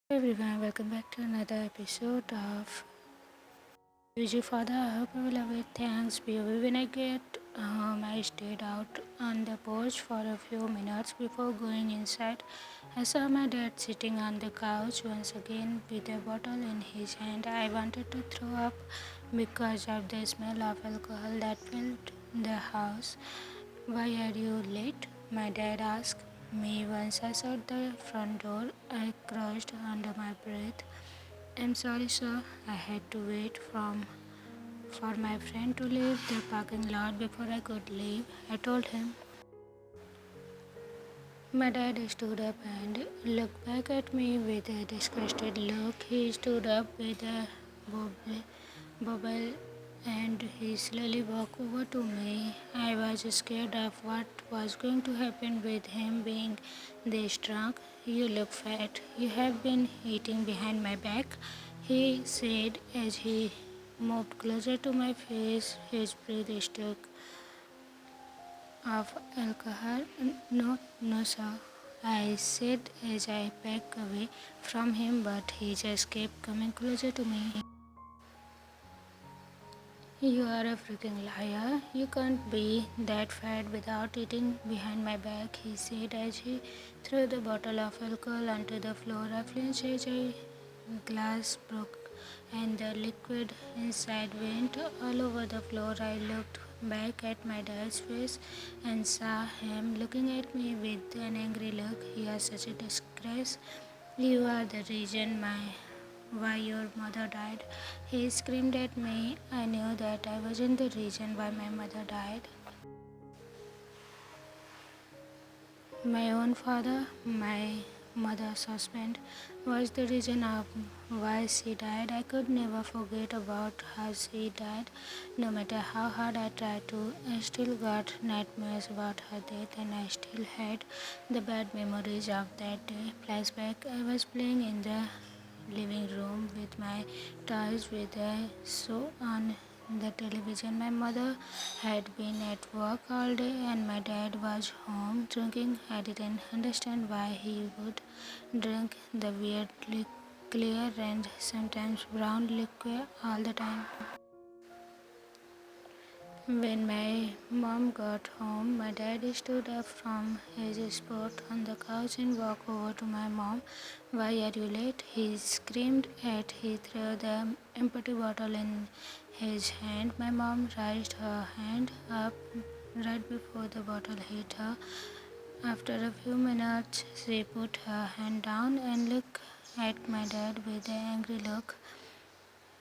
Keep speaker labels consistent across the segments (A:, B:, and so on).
A: Hey everyone, welcome back to another episode of Abusive Father. I hope you will have it. Thanks, baby. When I get home, I stayed out on the porch for a few minutes before going inside. I saw my dad sitting on the couch once again with a bottle in his hand. I wanted to throw up because of the smell of alcohol that filled the house. Why are you late? My dad asked me once I saw the front door. I crushed under my breath. I'm sorry, sir. I had to wait for my friend to leave the parking lot before I could leave. I told him. My dad stood up and looked back at me with a disgusted look. He stood up with a bubble and he slowly walked over to me. I was scared of what was going to happen with him being this drunk. You look fat. You have been eating behind my back, he said as he moved closer to my face. His breath stuck of alcohol. No, no, sir. I said as I backed away from him, but he just kept coming closer to me. You are a freaking liar. You can't be that fat without eating behind my back, he said as he threw the bottle of alcohol onto the floor. I flinched as a glass broke and the liquid inside went all over the floor. I looked back at my dad's face and saw him looking at me with an angry look. You are such a disgrace. You are the reason why your mother died. He screamed at me. I knew that I wasn't the reason why my mother died. My own father, my mother's husband, was the reason of why she died. I could never forget about how she died. No matter how hard I tried to, I still got nightmares about her death and I still had the bad memories of that day. Flashback, I was playing in the living room with my toys with a show on the television. My mother had been at work all day and my dad was home drinking. I didn't understand why he would drink the weirdly clear and sometimes brown liquor all the time. When my mom got home, my dad stood up from his spot on the couch and walked over to my mom. Why are you late? He screamed at he threw the empty bottle in his hand. My mom raised her hand up right before the bottle hit her. After a few minutes, she put her hand down and looked at my dad with an angry look.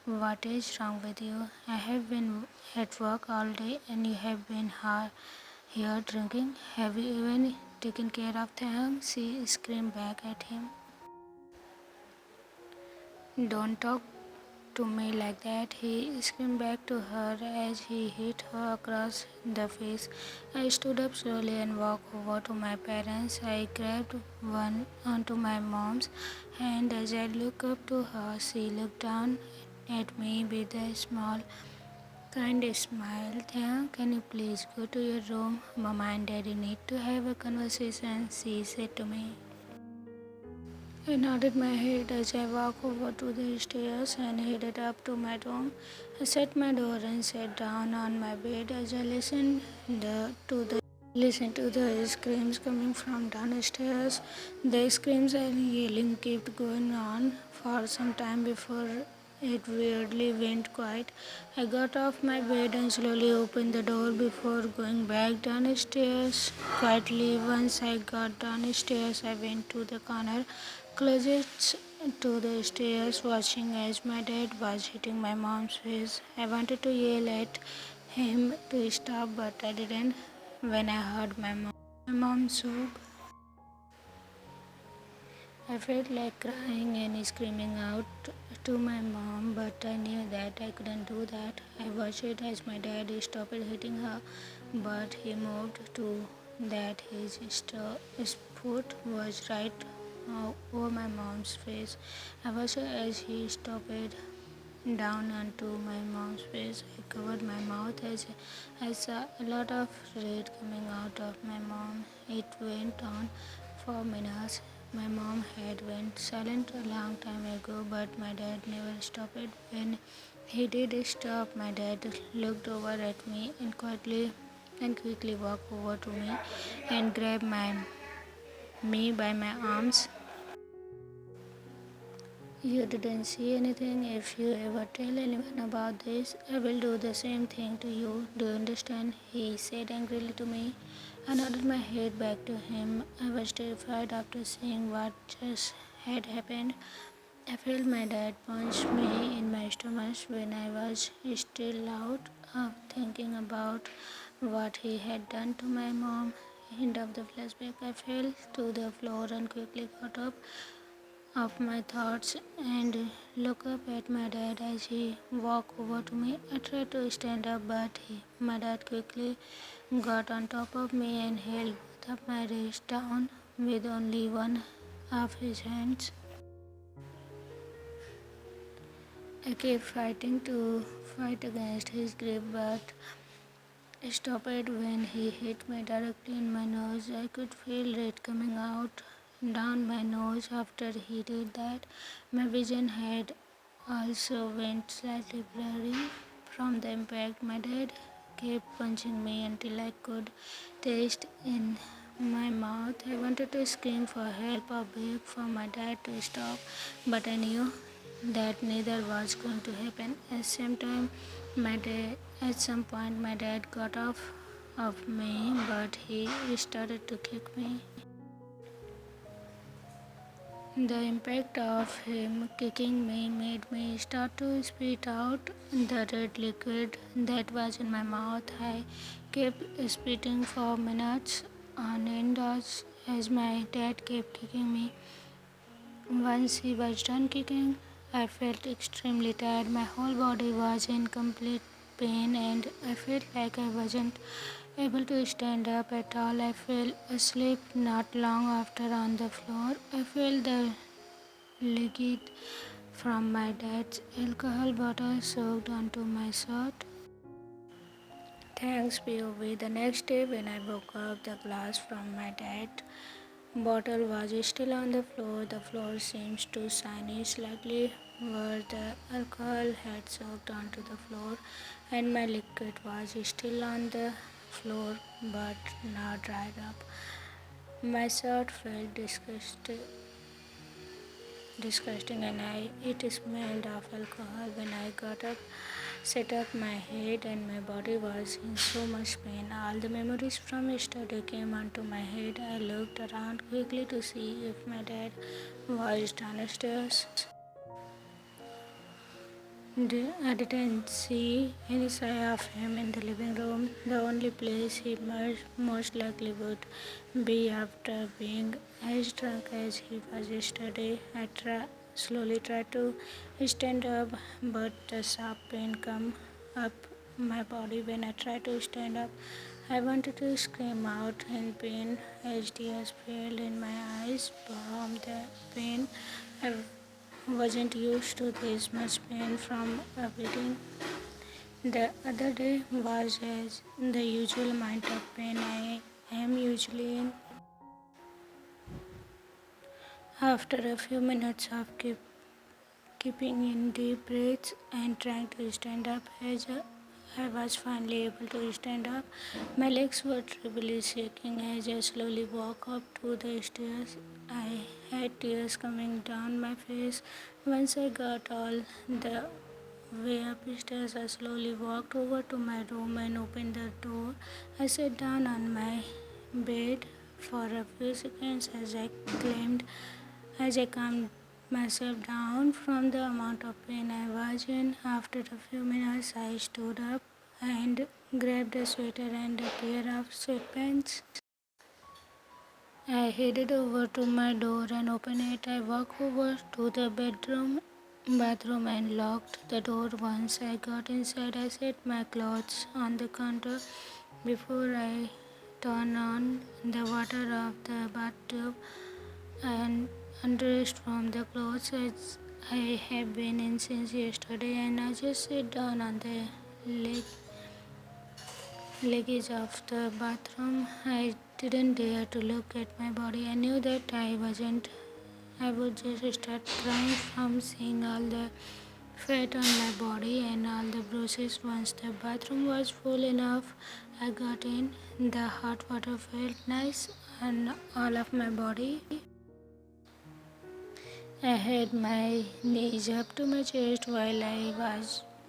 A: What is wrong with you? I have been at work all day and you have been here drinking. Have you even taken care of Taehyung? She screamed back at him. Don't talk to me like that, he screamed back to her as he hit her across the face. I stood up slowly and walked over to my parents. I grabbed one onto my mom's hand as I looked up to her. She looked down at me with a small, kind smile. Taehyung, can you please go to your room? Mama and Daddy need to have a conversation, she said to me. I nodded my head as I walked over to the stairs and headed up to my room. I shut my door and sat down on my bed as I listened to the screams coming from downstairs. The screams and yelling kept going on for some time before it weirdly went quiet. I got off my bed and slowly opened the door before going back downstairs quietly. Once I got downstairs, I went to the corner closest to the stairs, watching as my dad was hitting my mom's face. I wanted to yell at him to stop, but I didn't. When I heard my mom sob, I felt like crying and screaming out to my mom, but I knew that I couldn't do that. I watched as my dad stopped hitting her, but he moved to that his foot was right over my mom's face. I watched as he stopped down onto my mom's face. I covered my mouth as I saw a lot of red coming out of my mom. It went on for minutes. my mom had went silent a long time ago, but my dad never stopped. When he did stop, my dad looked over at me and quickly walked over to me and grabbed me by my arms. You didn't see anything. If you ever tell anyone about this, I will do the same thing to you. Do you understand? He said angrily to me. I nodded my head back to him. I was terrified after seeing what just had happened. I felt my dad punch me in my stomach when I was still out of thinking about what he had done to my mom. End of the flashback. I fell to the floor and quickly got up of my thoughts and looked up at my dad as he walked over to me. I tried to stand up, but my dad quickly got on top of me and held both of my wrists down with only one of his hands. I kept fighting to fight against his grip, but stopped when he hit me directly in my nose. I could feel red coming out down my nose after he did that. My vision had also went slightly blurry from the impact. My dad kept punching me until I could taste in my mouth. I wanted to scream for help or beg for my dad to stop, but I knew that neither was going to happen. At some point, my dad got off of me, but he started to kick me. The impact of him kicking me made me start to spit out the red liquid that was in my mouth. I kept spitting for minutes on end as my dad kept kicking me. Once he was done kicking, I felt extremely tired. My whole body was in complete pain and I felt like I wasn't able to stand up at all. I fell asleep not long after on the floor. I felt the liquid from my dad's alcohol bottle soaked onto my shirt. Thanks, POV. The next day, when I woke up, the glass from my dad's bottle was still on the floor. The floor seems to shiny slightly where the alcohol had soaked onto the floor, and my liquid was still on the floor but now dried up. My shirt felt disgusting and it smelled of alcohol. When I got up, set up my head and my body was in so much pain. All the memories from yesterday came onto my head. I looked around quickly to see if my dad was downstairs. I didn't see any sign of him in the living room. The only place he most likely would be after being as drunk as he was yesterday. Slowly tried to stand up, but a sharp pain came up my body when I tried to stand up. I wanted to scream out in pain as tears fell in my eyes from the pain. I wasn't used to this much pain from a beating. The other day was as the usual amount of pain I am usually in. After a few minutes of keeping in deep breaths and trying to stand up, I was finally able to stand up. My legs were terribly shaking as I slowly walked up to the stairs. I had tears coming down my face. Once I got all the way upstairs, I slowly walked over to my room and opened the door. I sat down on my bed for a few seconds as I calmed myself down from the amount of pain I was in. After a few minutes, I stood up and grabbed a sweater and a pair of sweatpants. I headed over to my door and opened it. I walked over to the bathroom and locked the door. Once I got inside, I set my clothes on the counter before I turned on the water of the bathtub and undressed from the clothes as I have been in since yesterday, and I just sat down on the ledge of the bathroom. I didn't dare to look at my body. I knew that I wasn't I would just start crying from seeing all the fat on my body and all the bruises. Once the bathroom was full enough, I got in. The hot water felt nice on all of my body. I had my knees up to my chest while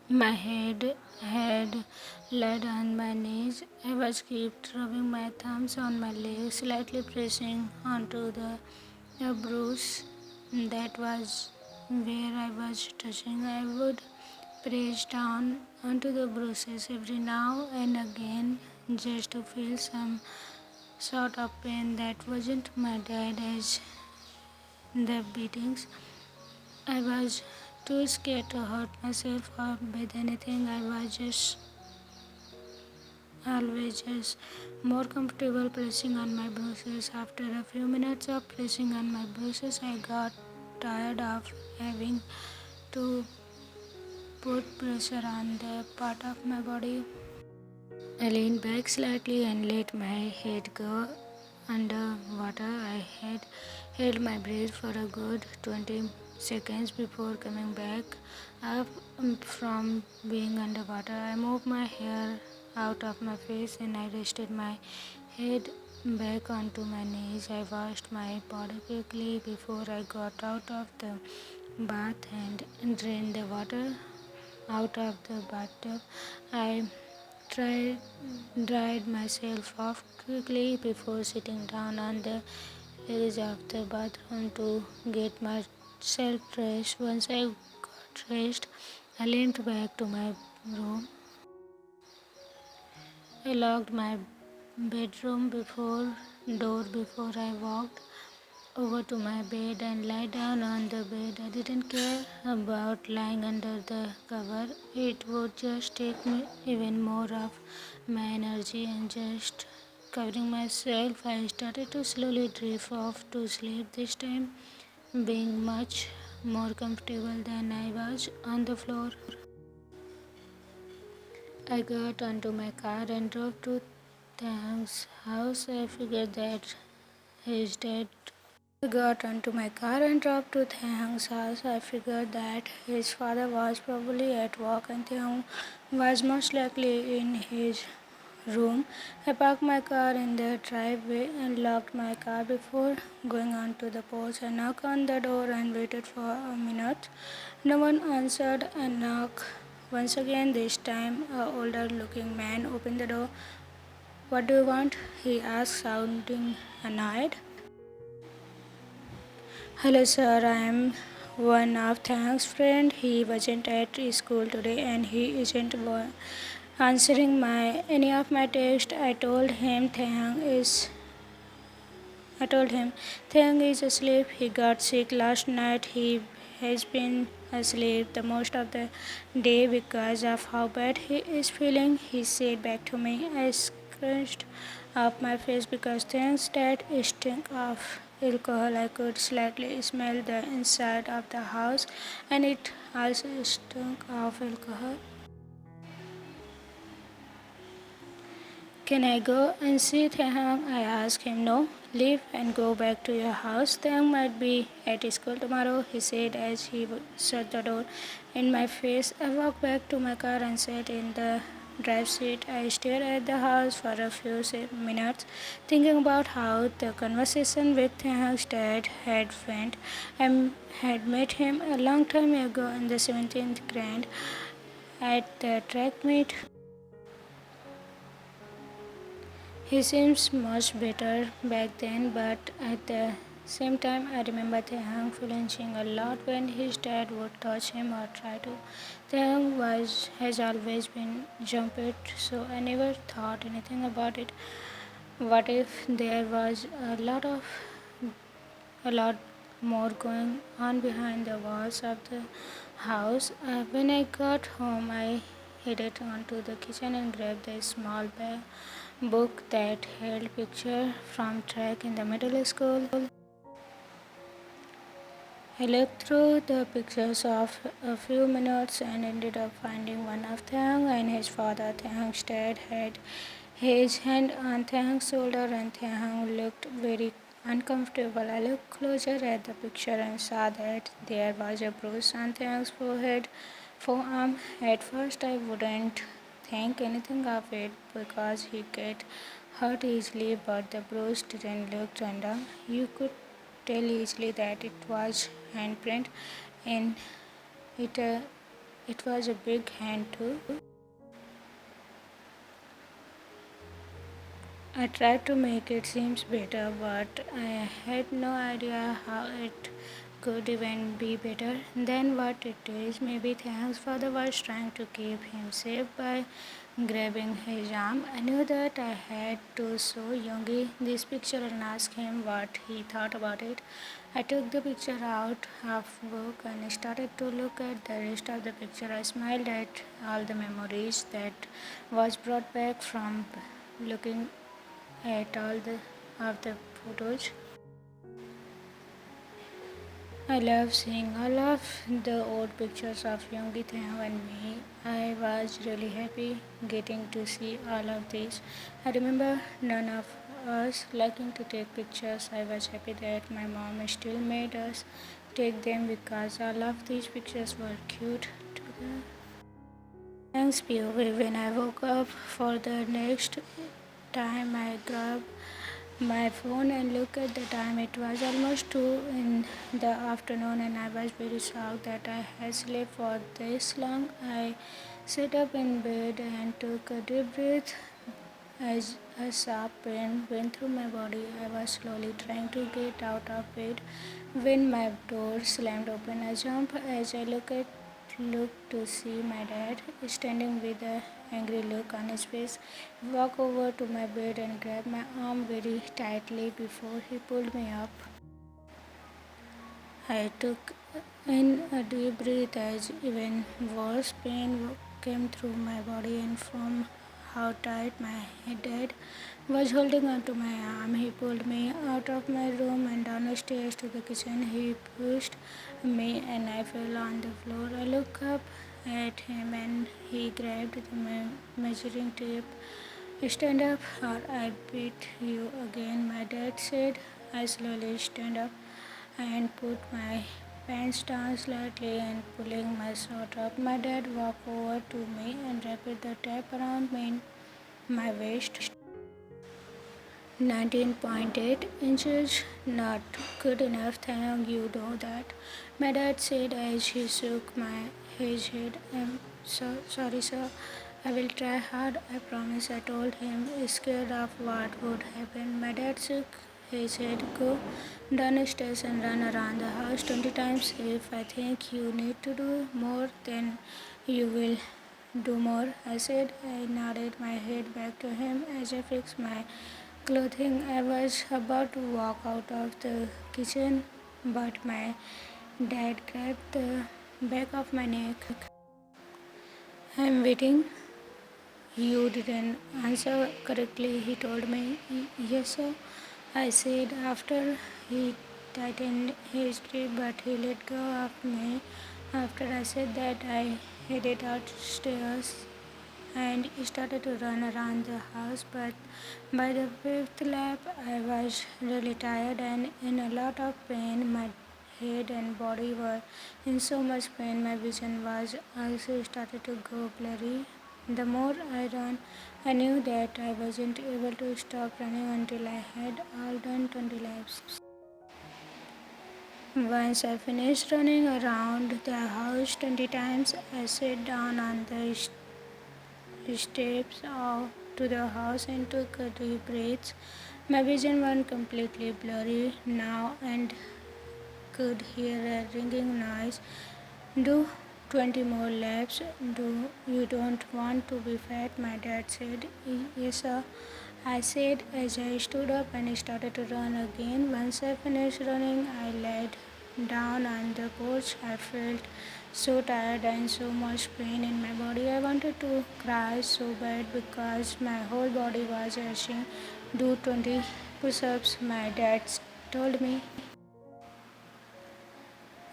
A: my head had laid on my knees. I was kept rubbing my thumbs on my legs, slightly pressing onto the bruise. That was where I was touching. I would press down onto the bruises every now and again just to feel some sort of pain that wasn't my dad as the beatings. I was too scared to hurt myself or with anything. I was just always just more comfortable pressing on my bruises. After a few minutes of pressing on my bruises, I got tired of having to put pressure on the part of my body. I leaned back slightly and let my head go under water. I had held my breath for a good 20 seconds before coming back up from being underwater. I moved my hair out of my face and I rested my head back onto my knees. I washed my body quickly before I got out of the bath and drained the water out of the bathtub. I tried, dried myself off quickly before sitting down on the edge of the bathroom to get myself dressed. Once I got dressed, I limped back to my room. I locked my bedroom door before I walked over to my bed and lay down on the bed. I didn't care about lying under the cover. It would just take me even more of my energy and just covering myself. I started to slowly drift off to sleep, this time being much more comfortable than I was on the floor. I got onto my car and drove to Taehyung's house. I figured that his dad I got onto my car and drove to Taehyung's house. I figured that his father was probably at work and Taehyung was most likely in his room. I parked my car in the driveway and locked my car before going onto the porch. I knocked on the door and waited for a minute. No one answered a knock. Once again, this time, a older looking man opened the door. "What do you want?" he asked, sounding annoyed. "Hello sir, I am one of Taehyung's friend. He wasn't at school today and he isn't answering any of my texts. I told him Taehyung is asleep. He got sick last night. He has been asleep the most of the day because of how bad he is feeling," he said back to me. I scrunched up my face because Taehyung's dad stunk of alcohol. I could slightly smell the inside of the house and it also stunk of alcohol. "Can I go and see Taehyung?" I asked him. "No, leave and go back to your house. Taehyung might be at school tomorrow," he said as he shut the door in my face. I walked back to my car and sat in the driver's seat. I stared at the house for a few minutes, thinking about how the conversation with Taehyung's dad had went. I had met him a long time ago in the 17th grade at the track meet. He seems much better back then, but at the same time, I remember Taehyung flinching a lot when his dad would touch him or try to. Has always been jumped, so I never thought anything about it. What if there was a lot more going on behind the walls of the house? When I got home, I headed onto the kitchen and grabbed a small book that held pictures from track in the middle school. I looked through the pictures of a few minutes and ended up finding one of Taehyung and his father. Taehyung's dad had his hand on Taehyung's shoulder and Taehyung looked very uncomfortable. I looked closer at the picture and saw that there was a bruise on Taehyung's forearm. At first, I wouldn't think anything of it because he get hurt easily, but the bruise didn't look random. You could tell easily that it was handprint, and it uh, it was a big hand too. I tried to make it seem better, but I had no idea how it could even be better than what it is. Maybe Taehyung's father was trying to keep him safe by grabbing his arm. I knew that I had to show Yoongi this picture and ask him what he thought about it. I took the picture out of book and started to look at the rest of the picture. I smiled at all the memories that was brought back from looking at all of the photos. I love seeing all of the old pictures of Yoongi, Taehyung and me. I was really happy getting to see all of these. I remember none of us liking to take pictures. I was happy that my mom still made us take them because all of these pictures were cute together. Thanks, POV. When I woke up for the next time, I grabbed my phone and looked at the time. It was almost 2 in the afternoon, and I was very shocked that I had slept for this long. I sat up in bed and took a deep breath as a sharp pain went through my body. I was slowly trying to get out of bed when my door slammed open. I jumped as I looked to see my dad standing with an angry look on his face. He walked over to my bed and grabbed my arm very tightly before he pulled me up. I took in a deep breath as even worse pain came through my body, and from how tight my dad was holding onto my arm, he pulled me out of my room and down the stairs to the kitchen. He pushed me and I fell on the floor. I looked up at him and he grabbed the measuring tape. Stand up or I beat you again, my dad said. I slowly stand up and put my pants down slightly and pulling my shirt up. My dad walked over to me and wrapped the tape around my waist. 19.8 inches, not good enough, Taehyung, you know that. My dad said as he shook his head. I'm sorry, sir. I will try hard, I promise, I told him, scared of what would happen. My dad shook his head. Go downstairs and run around the house 20 times. If I think you need to do more, then you will do more, I said. I nodded my head back to him as I fixed my clothing. I was about to walk out of the kitchen, but my dad grabbed the back of my neck. I'm waiting. You didn't answer correctly, he told me. Yes, sir, I said after he tightened his grip, but he let go of me. After I said that, I headed outstairs and started to run around the house, but by the fifth lap, I was really tired and in a lot of pain. My head and body were in so much pain, my vision was also started to go blurry. The more I ran, I knew that I wasn't able to stop running until I had all done 20 laps. Once I finished running around the house 20 times, I sat down on the steps out to the house and took a deep breath. My vision went completely blurry now and could hear a ringing noise. Do 20 more laps. You don't want to be fat, my dad said. Yes, sir, I said as I stood up and started to run again. Once I finished running, I laid down on the porch. I felt so tired and so much pain in my body. I wanted to cry so bad because my whole body was aching. Do 20 push-ups, my dad told me.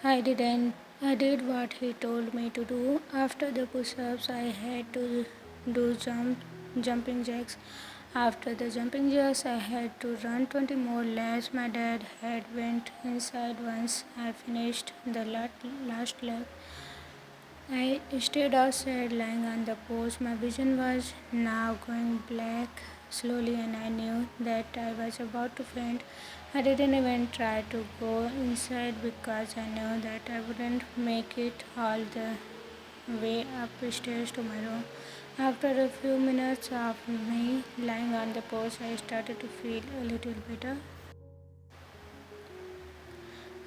A: I didn't. I did what he told me to do. After the push-ups, I had to do jumping jacks. After the jumping jacks, I had to run 20 more laps. My dad had went inside once I finished the last lap. I stayed outside lying on the porch. My vision was now going black slowly and I knew that I was about to faint. I didn't even try to go inside because I knew that I wouldn't make it all the way upstairs to my room. After a few minutes of me lying on the porch, I started to feel a little better.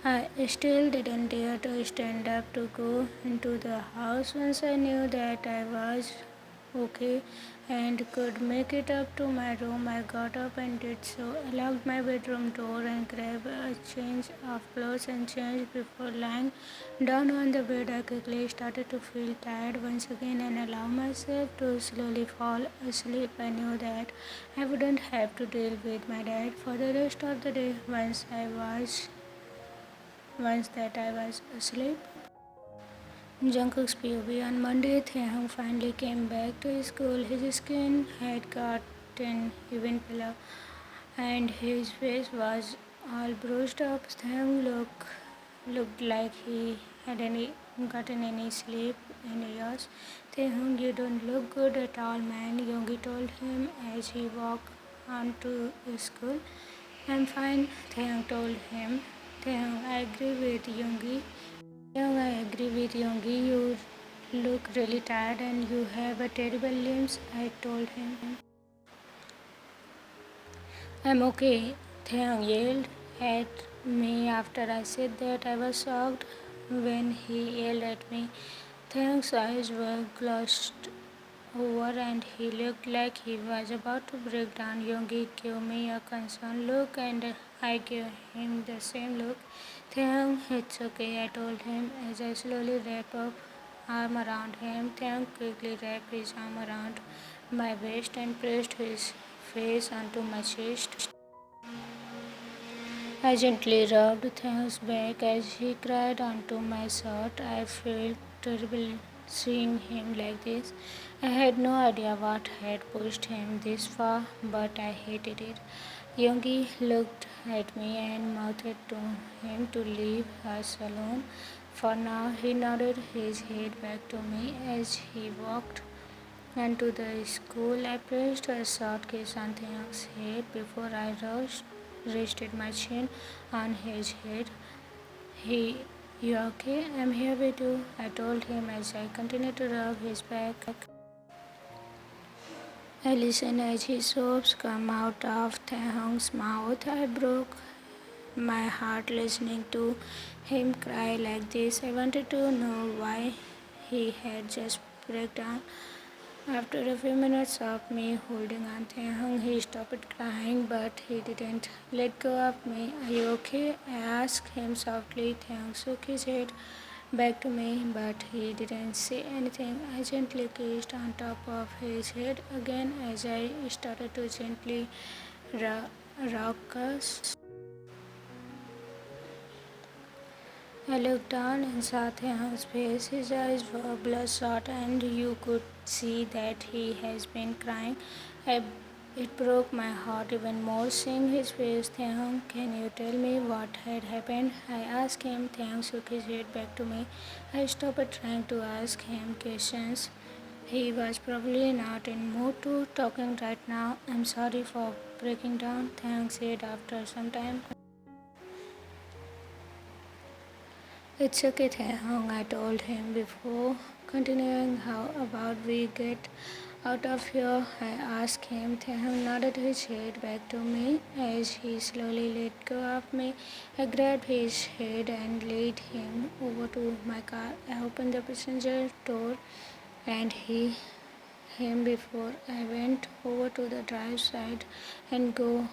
A: I still didn't dare to stand up to go into the house. Once I knew that I was okay and could make it up to my room, I got up and did so. I locked my bedroom door and grabbed a change of clothes and changed. Before lying down on the bed, I quickly started to feel tired once again and allowed myself to slowly fall asleep. I knew that I wouldn't have to deal with my dad for the rest of the day once that I was asleep. Jungkook's POV. On Monday, Taehyung finally came back to school. His skin had gotten even paler and his face was all bruised up. Taehyung looked like he hadn't gotten any sleep in years. Taehyung, you don't look good at all, man, Yoongi told him as he walked onto school. I'm fine, Taehyung told him. Taehyung, I agree with Yoongi. Taehyung, I agree with Yoongi. You look really tired and you have a terrible limbs, I told him. I'm okay, Taehyung yelled at me after I said that. I was shocked when he yelled at me. Taehyung's eyes were glossed over and he looked like he was about to break down. Yoongi gave me a concerned look and I gave him the same look. Taehyung, it's okay, I told him as I slowly wrapped up arm around him. Taehyung quickly wrapped his arm around my waist and pressed his face onto my chest. I gently rubbed Taehyung's back as he cried onto my shirt. I felt terrible seeing him like this. I had no idea what had pushed him this far, but I hated it. Yoongi looked at me and mouthed to him to leave us alone. For now, he nodded his head back to me as he walked into the school. I pressed a short kiss on Taehyung's head before I rested my chin on his head. He, you okay? I'm here with you, I told him as I continued to rub his back. I listened as his sobs come out of Taehyung's mouth. I broke my heart listening to him cry like this. I wanted to know why he had just broke down. After a few minutes of me holding on Taehyung, he stopped crying, but he didn't let go of me. Are you okay? I asked him softly. Taehyung shook his head back to me, but he didn't say anything. I gently kissed on top of his head again as I started to gently rock us. I looked down and saw Taehyung's face. His eyes were bloodshot and you could see that he has been crying. It broke my heart even more seeing his face. Taehyung, can you tell me what had happened? I asked him. Taehyung shook his head back to me. I stopped trying to ask him questions. He was probably not in mood to talking right now. I'm sorry for breaking down, Taehyung said after some time. It's okay, Taehyung, I told him before continuing. How about we get out of here? I asked him. Taehyung nodded his head back to me as he slowly let go of me. I grabbed his head and led him over to my car. I opened the passenger door and him before I went over to the driver's side and go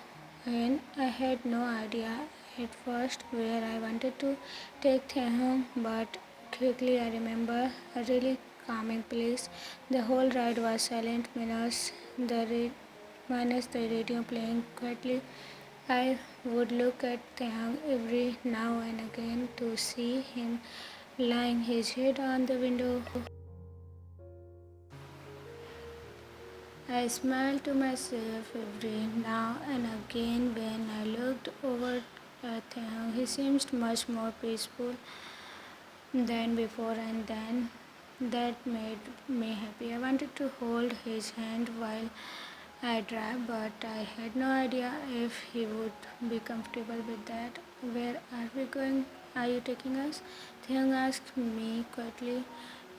A: in. I had no idea at first where I wanted to take Taehyung, but quickly I remember a really calming place. The whole ride was silent minus the radio playing quietly. I would look at Taehyung every now and again to see him lying his head on the window. I smiled to myself every now and again when I looked over at him. He seemed much more peaceful than before, and then that made me happy. I wanted to hold his hand while I drive, but I had no idea if he would be comfortable with that. Where are we going? Are you taking us? Taehyung asked me quietly.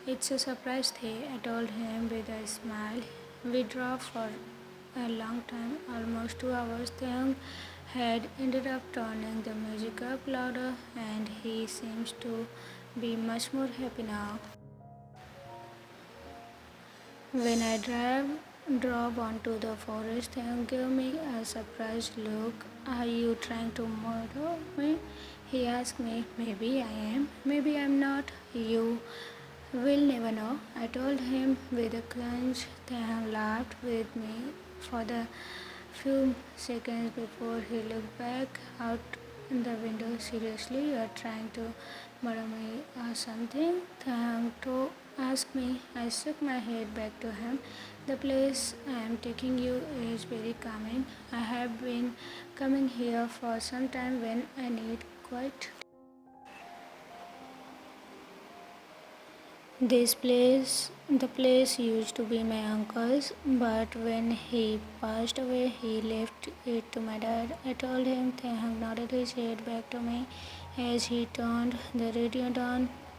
A: It's a surprise, Tae, I told him with a smile. We drove for a long time, almost 2 hours. Taehyung had ended up turning the music up louder, and he seems to be much more happy now. When I drove onto the forest, Taehyung gave me a surprised look. Are you trying to murder me? He asked me. Maybe I am, maybe I'm not. You will never know, I told him with a clench. Taehyung laughed with me for the few seconds before he looked back out the window. Seriously, you are trying to murder me or something? Taehyung asked me. I shook my head back to him. The place I am taking you is very calming. I have been coming here for some time when I need quiet. The place used to be my uncle's, but when he passed away, he left it to my dad. I told him. Taehyung nodded his head back to me as he turned the radio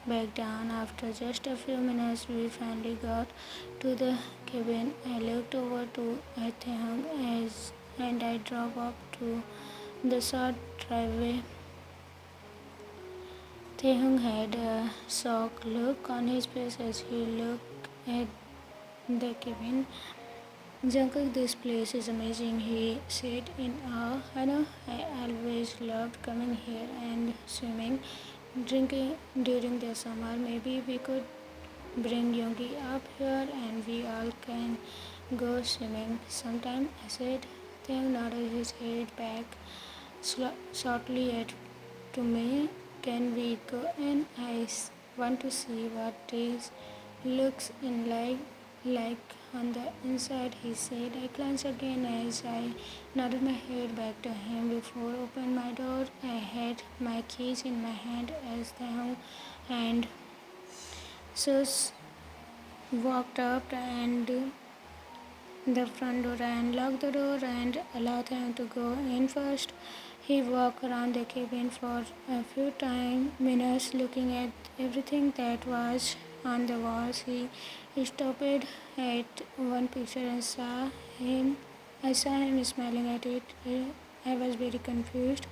A: back down. After just a few minutes, we finally got to the cabin. I looked over to at Taehyung and I drove up to the short driveway. Taehyung had a shocked look on his face as he looked at the cabin. Jungkook, this place is amazing, he said in awe. I know, I always loved coming here and swimming, drinking during the summer. Maybe we could bring Yogi up here and we all can go swimming sometime, I said. Taehyung nodded his head back shortly to me. Can we go in? Want to see what this looks in like on the inside, he said. I glanced again as I nodded my head back to him before opening my door. I had my keys in my hand as Taehyung and Sus walked up and the front door. I unlocked the door and allowed him to go in first. He walked around the cabin for a few minutes looking at everything that was on the walls. He stopped at one picture and him. I saw him smiling at it. I was very confused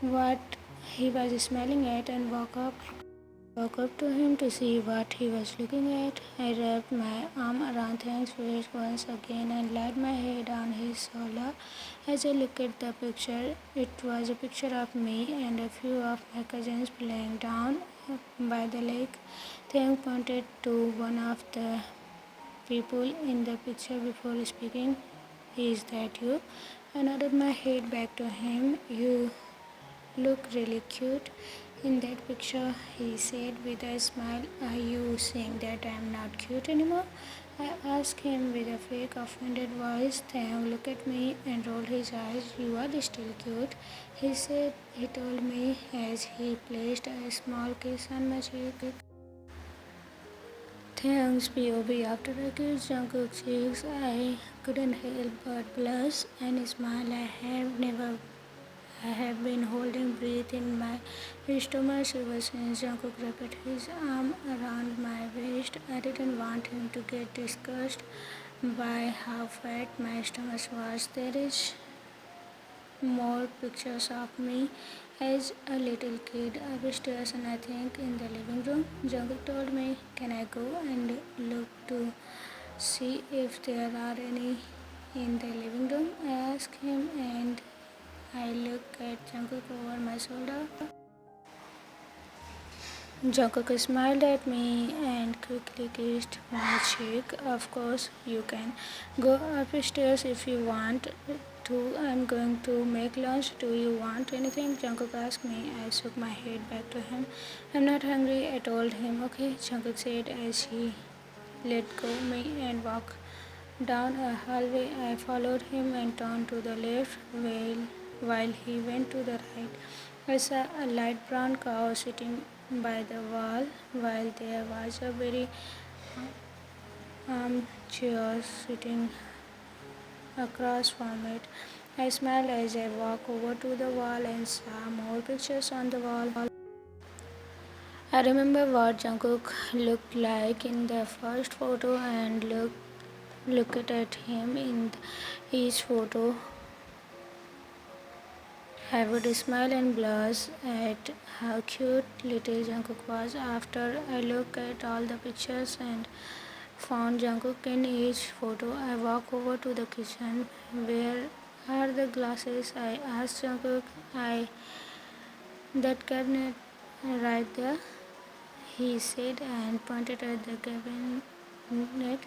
A: what he was smiling at and walked up to him to see what he was looking at. I wrapped my arm around Thank's waist once again and laid my head on his shoulder. As I looked at the picture, it was a picture of me and a few of my cousins playing down by the lake. Thank pointed to one of the people in the picture before speaking. Is that you? I nodded my head back to him. You look really cute in that picture, he said with a smile. Are you saying that I am not cute anymore? I asked him with a fake offended voice. Taehyung looked at me and rolled his eyes. You are still cute, he said. He told me as he placed a small kiss on my cheek. Taehyung's POV. After I kissed Jungkook's cheeks, I couldn't help but blush and smile. I have been holding breath in my stomach ever since Jungkook wrapped his arm around my waist. I didn't want him to get disgusted by how fat my stomach was. There is more pictures of me as a little kid upstairs and I think in the living room. Jungkook told me, can I go and look to see if there are any in the living room? I asked him and I looked at Jungkook over my shoulder. Jungkook smiled at me and quickly kissed my cheek. Of course, you can go upstairs if you want to. I'm going to make lunch. Do you want anything? Jungkook asked me. I shook my head back to him. I'm not hungry, I told him. Okay, Jungkook said as he let go me and walked down a hallway. I followed him and turned to the left while he went to the right. I saw a light brown cow sitting by the wall, while there was a very armchair sitting across from it. I smiled as I walked over to the wall and saw more pictures on the wall. I remember what Jungkook looked like in the first photo and looked at him in each photo. I would smile and blush at how cute little Jungkook was. After I looked at all the pictures and found Jungkook in each photo, I walked over to the kitchen. Where are the glasses? I asked Jungkook. That cabinet right there, he said and pointed at the cabinet.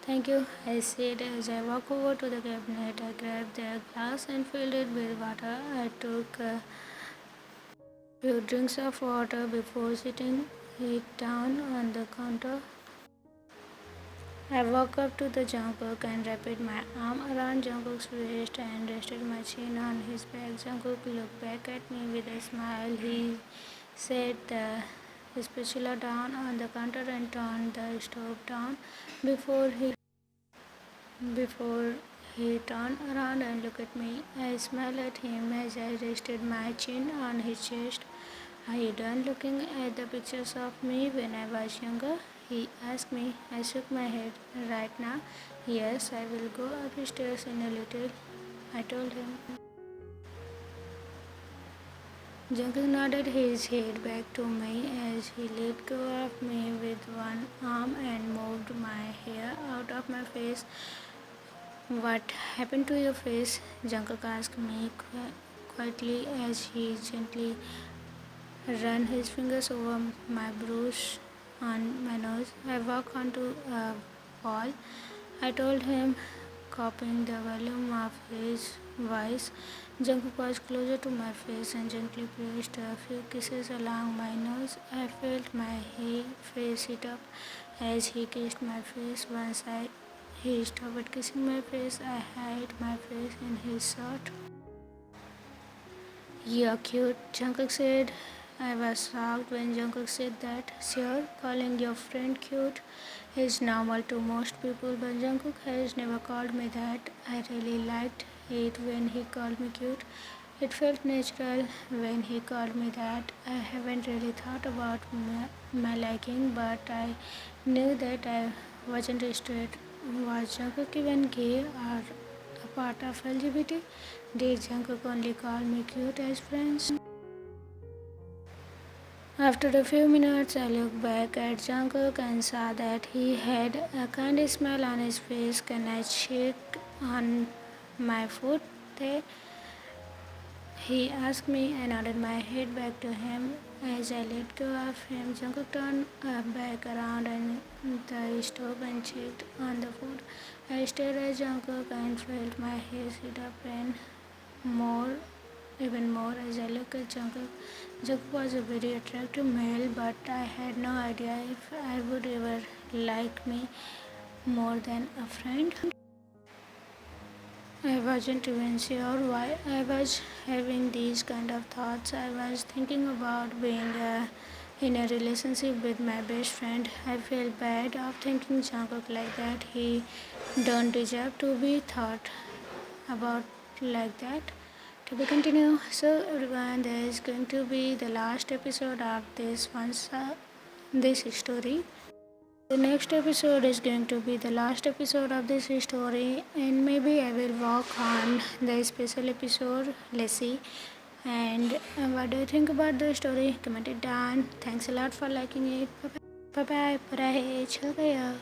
A: Thank you, I said as I walked over to the cabinet. I grabbed the glass and filled it with water. I took a few drinks of water before sitting it down on the counter. I walked up to the Jungkook and wrapped my arm around Jungkook's waist and rested my chin on his back. Jungkook looked back at me with a smile. He set the spatula down on the counter and turned the stove down before he turned around and looked at me. I smiled at him as I rested my chin on his chest. Are you done looking at the pictures of me when I was younger? He asked me. I shook my head. Right now? Yes, I will go upstairs in a little, I told him. Jungkook nodded his head back to me as he let go of me with one arm and moved my hair out of my face. What happened to your face? Jungkook asked me quietly as he gently ran his fingers over my bruise on my nose. I walked onto a wall, I told him, copying the volume of his voice. Jungkook was closer to my face and gently placed a few kisses along my nose. I felt my face heat up as he kissed my face. Once he stopped kissing my face, I hid my face in his shirt. You're cute, Jungkook said. I was shocked when Jungkook said that. Sure, calling your friend cute is normal to most people, but Jungkook has never called me that. I really liked it when he called me cute. It felt natural when he called me that. I haven't really thought about my liking, but I knew that I wasn't straight. Was Jungkook even gay or a part of LGBT? Did Jungkook only call me cute as friends? After a few minutes, I looked back at Jungkook and saw that he had a kind smile on his face. Can I check on my foot? He asked me. I nodded my head back to him. As I let go of him, Jungkook turned back around and the stove and checked on the food. I stared at Jungkook and felt my hair sit up and more even more as I looked at Jungkook. Jungkook was a very attractive male, but I had no idea if I would ever like me more than a friend. I wasn't even sure why I was having these kind of thoughts. I was thinking about being in a relationship with my best friend. I felt bad of thinking Jungkook like that. He don't deserve to be thought about like that. To be continued. So everyone, there is going to be the last episode of this story. The next episode is going to be the last episode of this story, and maybe I will work on the special episode. Let's see. And what do you think about the story? Comment it down. Thanks a lot for liking it. Bye bye. Bye bye.